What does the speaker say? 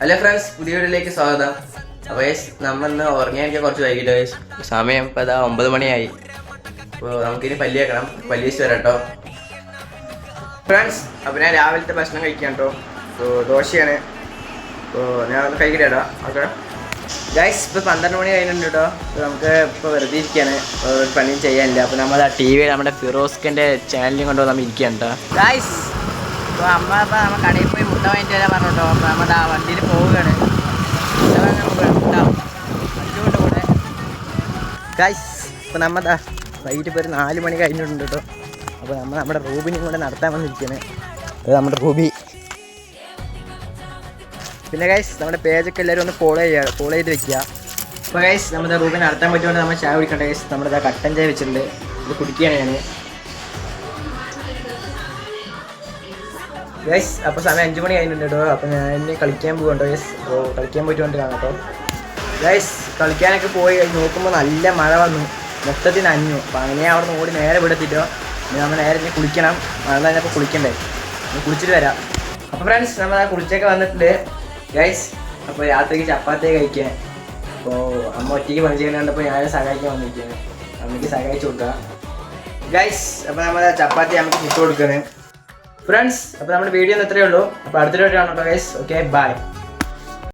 Hello friends, പുതിയ വീഡിയോയിലേക്ക് സ്വാഗതം. അപ്പോൾ നമ്മൾ ഇന്ന് ഉറങ്ങിയാൽ കുറച്ച് വൈകിട്ട് സമയം ഇപ്പോൾ അതാ 9 മണിയായി. അപ്പോൾ നമുക്കിനി പല്ലി വെക്കണം. പല്ലി വെച്ച് വരാം കേട്ടോ ഫ്രണ്ട്സ്. അപ്പോൾ ഞാൻ രാവിലത്തെ ഭക്ഷണം കഴിക്കാം കേട്ടോ. അപ്പോൾ ദോശയാണ്. അപ്പോൾ ഞാൻ ഒന്ന് കഴിക്കട്ടെ കേട്ടോ. ഓക്കെ ഗൈസ്, ഇപ്പോൾ 12 മണി കഴിഞ്ഞിട്ടുണ്ട് കേട്ടോ. അപ്പോൾ നമുക്ക് ഇപ്പോൾ വെറുതെ ഇരിക്കുകയാണ്, ഒരു പണിയും ചെയ്യാനില്ല. അപ്പോൾ നമ്മൾ ആ ടി വി നമ്മുടെ ഫിറോസ്കിൻ്റെ ചാനലിൽ കൊണ്ടുവന്ന് നമ്മൾ ഇരിക്കുകയാണ് കേട്ടോ ഗൈസ്. അപ്പോൾ അമ്മ ഇപ്പോൾ നമ്മൾ കടയിൽ പോയി മുട്ട വാങ്ങിയിട്ട് വരാൻ പറഞ്ഞിട്ടോ. അപ്പോൾ നമ്മുടെ ആ വണ്ടിയിൽ പോവുകയാണ്. വണ്ടിയുടെ കൂടെ ഗൈസ്, ഇപ്പോൾ നമ്മൾ വൈകിട്ട് ഇപ്പോൾ ഒരു 4 മണി കഴിഞ്ഞിട്ടുണ്ട് കേട്ടോ. അപ്പോൾ നമ്മൾ നമ്മുടെ റൂബിനെയും കൂടെ നടത്താൻ വന്നിരിക്കുകയാണ്. അത് നമ്മുടെ റൂബി. പിന്നെ ഗൈസ്, നമ്മുടെ പേജൊക്കെ എല്ലാവരും ഒന്ന് ഫോളോ ചെയ്ത് വെക്കുക. അപ്പോൾ ഗൈസ്, നമ്മുടെ റൂബിനെ നടത്താൻ പറ്റുകൊണ്ട് നമ്മൾ ചായ കുടിക്കണ്ട ഗൈസ്. നമ്മുടെ കട്ടൻ ചായ വെച്ചിട്ടുണ്ട്, ഇത് കുടിക്കുകയാണ് ഞാൻ ഗൈസ്. അപ്പോൾ സമയം 5 മണി കഴിഞ്ഞിട്ടുണ്ട് കേട്ടോ. അപ്പോൾ ഞാൻ ഇനി കളിക്കാൻ പോകുന്നുണ്ടോ ഗൈസ്. അപ്പോൾ കളിക്കാൻ പോയിട്ട് കാണാം കേട്ടോ ഗൈസ്. കളിക്കാനൊക്കെ പോയി നോക്കുമ്പോൾ നല്ല മഴ വന്നു, മൊത്തത്തിൽ നനഞ്ഞു. അപ്പോൾ അങ്ങനെ അവിടെ നിന്ന് ഓടി നേരെ വിടത്തിട്ടോ. ഇനി നമ്മൾ നേരെ ഇനി കുളിക്കണം. മഴ കഴിഞ്ഞപ്പോൾ കുളിക്കണ്ടേ, ഇനി കുളിച്ചിട്ട് വരാം. അപ്പോൾ ഫ്രണ്ട്സ്, നമ്മൾ ആ കുളിച്ചൊക്കെ വന്നിട്ടുണ്ട് ഗൈസ്. അപ്പോൾ രാത്രിക്ക് ചപ്പാത്തി കഴിക്കാൻ. അപ്പോൾ അമ്മ ഒറ്റയ്ക്ക് പണി ചെയ്യുന്ന കണ്ടപ്പോൾ ഞാൻ സഹായിക്കാൻ വന്നിരിക്കുകയാണ്. അമ്മയ്ക്ക് സഹായിച്ചു കൊടുക്കുക ഗൈസ്. അപ്പോൾ നമ്മൾ ചപ്പാത്തി അമ്മയ്ക്ക് ചുട്ട് കൊടുക്കുകയാണ് ഫ്രണ്ട്സ്. അപ്പോൾ നമ്മുടെ വീഡിയോ ഇത്രയേ ഉള്ളൂ. അപ്പോൾ അടുത്തൊരു വീഡിയോ കാണാം ഗൈസ്. Okay, by.